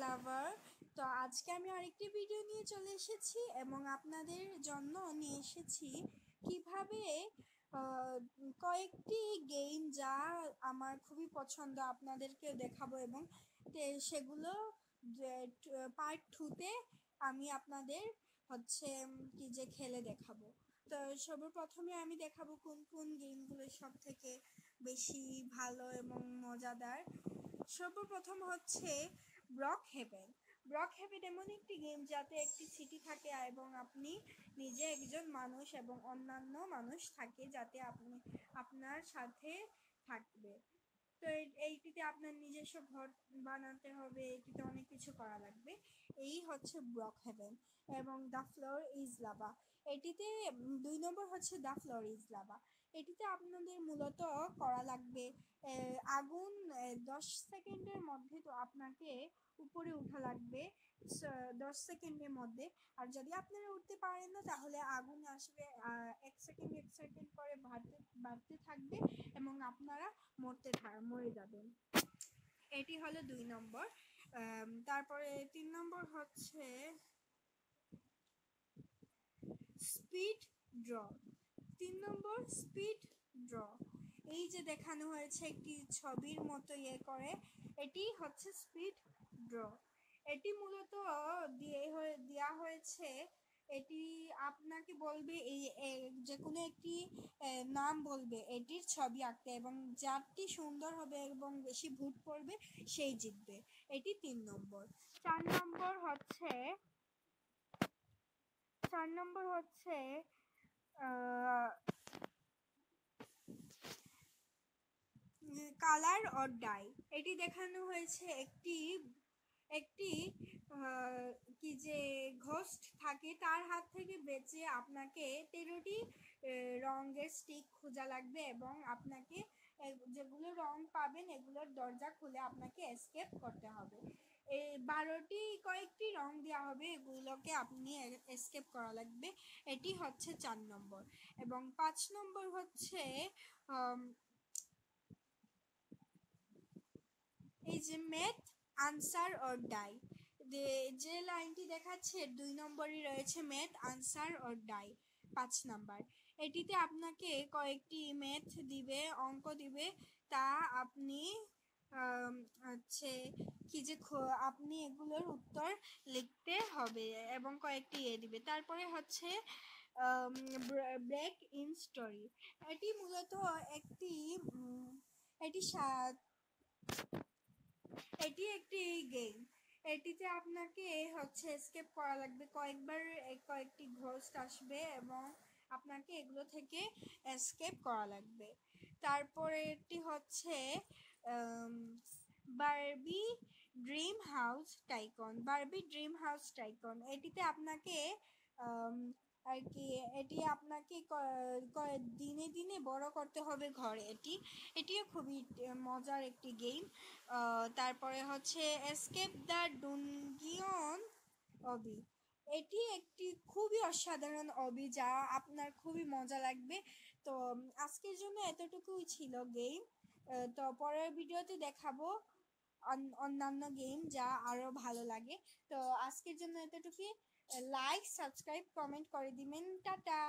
লাভার। তো আজকে আমি আরেকটি ভিডিও নিয়ে চলে এসেছি এবং আপনাদের জন্য নিয়ে এসেছি কিভাবে কয়েকটি গেম যা আমার খুবই পছন্দ আপনাদেরকে দেখাবো এবং সেগুলো পার্ট 2-তে আমি আপনাদের কি যে খেলে দেখাবো। তো সর্বপ্রথমে আমি দেখাবো কোন কোন গেমগুলো সব থেকে বেশি ভালো এবং মজাদার। সর্বপ্রথম হচ্ছে ব্রকহেভেন এমন একটি গেম যাতে একটি সিটি থাকে এবং আপনি নিজে একজন মানুষ এবং অন্যান্য মানুষ থাকে যাতে আপনি আপনার সাথে থাকবে। তো এইটিতে আপনার নিজস্ব ঘর বানাতে হবে, এইটিতে অনেক কিছু করা লাগবে। এই হচ্ছে ব্রকহেভেন। এবং দ্য ফ্লোর ইজ লাভা, এটিতে 2 নম্বর হচ্ছে দ্য ফ্লোর ইজ লাভা। এটিতে আপনাদের মূলত করা লাগবে আগুন 10 সেকেন্ডের মধ্যে, তো আপনাকে উপরে উঠা লাগবে 10 সেকেন্ডের মধ্যে। আর যদি আপনারা উঠতে পারেন না তাহলে আগুন আসবে 1 সেকেন্ড করে বাড়তে থাকবে এবং আপনারা মরে যাবেন। এটি হলো 2 নম্বর। তারপরে 3 নম্বর হচ্ছে স্পিড ড্র। 3 নম্বর স্পিড ড্র, এই যে দেখানো হয়েছে একটি ছবির মতো করে, এটি হচ্ছে স্পিড ড্র। এটি মূলত দেওয়া হয়েছে, এটি আপনাকে বলবে যে কোনো একটি নাম বলবে, এটির ছবি আঁকতে এবং যারটি সুন্দর হবে এবং বেশি ভোট পড়বে সেই জিতবে। এটি 3 নম্বর। 4 নম্বর হচ্ছে কালার অর ডাই। এটি দেখানো হয়েছে একটি কি যে ঘোস্ট থাকে, তার হাত থেকে বেঁচে আপনাকে 13টি রঙের স্টিক খোঁজা লাগবে এবং আপনাকে যেগুলো রং পাবেন এগুলোর দরজা খুলে আপনাকে এসকেপ করতে হবে। এই 12টি কয়েকটি রং দেওয়া হবে, এগুলোকে আপনি এসকেপ করা লাগবে। এটি হচ্ছে 4 নম্বর। এবং 5 নম্বর হচ্ছে এই যে ম্যাথ আনসার অর ডাই। যে লাইনটি দেখাচ্ছে 2 নম্বরই রয়েছে ম্যাথ আনসার অর ডাই। 5 নাম্বার, এটিতে আপনাকে কয়েকটি ম্যাথ দিবে, অঙ্ক দিবে, তা আপনি হচ্ছে কি যে আপনি এগুলোর উত্তর লিখতে হবে এবং কয়েকটি দিবে। তারপরে হচ্ছে ব্রেক ইন স্টোরি। এটি মূলত এটি একটি গেম। এটিতে আপনাকে এসকেপ করা লাগবে, কয়েকটি ঘোস্ট আসবে এবং আপনাকে এগুলো থেকে এসকেপ করা লাগবে। তারপরে এটি হচ্ছে বারবি ড্রিম হাউস টাইকন। এটিতে আপনাকে আর কি এটি আপনাকে দিনে দিনে বড় করতে হবে ঘর। এটিও খুবই মজার একটি গেম। তারপরে হচ্ছে এসকেপ দ্য ডুনগিয়ন অবি। এটি একটি খুবই অসাধারণ অবি যা আপনার খুবই মজা লাগবে। তো আজকের জন্য এতটুকুই ছিল গেম। তো পরের ভিডিওতে দেখাবো অন্যান্য গেম যা আরো ভালো লাগে। তো আজকের জন্য এতটুকুই। লাইক, সাবস্ক্রাইব, কমেন্ট করে দিবেন। টাটা।